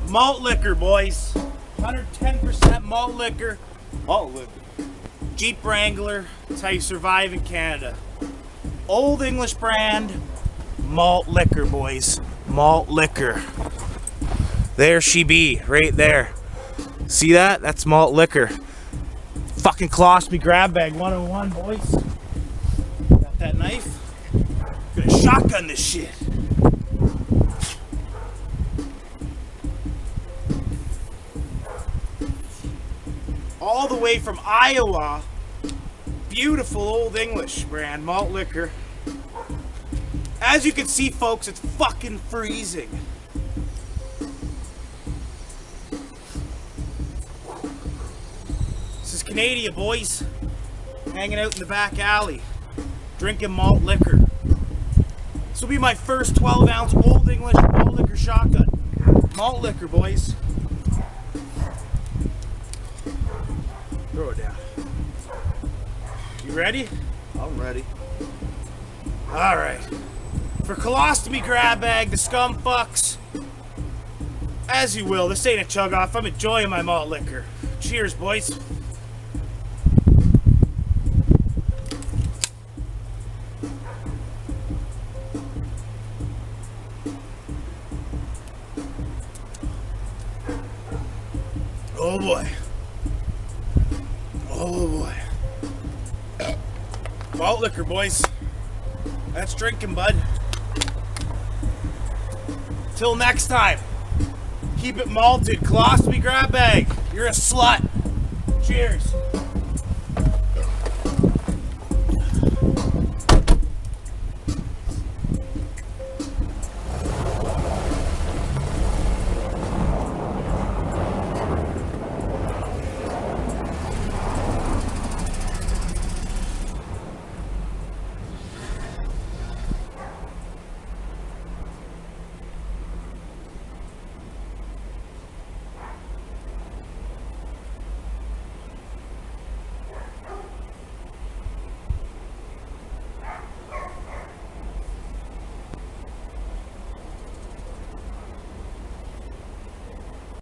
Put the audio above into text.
Malt liquor, boys. 110% malt liquor. Malt liquor. Jeep Wrangler. That's how you survive in Canada. Old English brand. Malt liquor, boys. Malt liquor. There she be, right there. See that? That's malt liquor. Fucking colostomygrabbag 101, boys. Got that knife? Gonna shotgun this shit. All the way from Iowa. Beautiful Old English brand malt liquor. As you can see, folks, it's fucking freezing. This is Canada, boys. Hanging out in the back alley, drinking malt liquor. This will be my first 12-ounce Old English malt liquor shotgun. Malt liquor, boys. Throw it down. You ready? I'm ready. All right. For colostomygrabbag, the skumfuks, as you will. This ain't a chug off. I'm enjoying my malt liquor. Cheers, boys. Oh boy. Oh boy. Malt liquor, boys. That's drinking, bud. Till next time. Keep it malted. Colostomygrabbag. You're a slut. Cheers.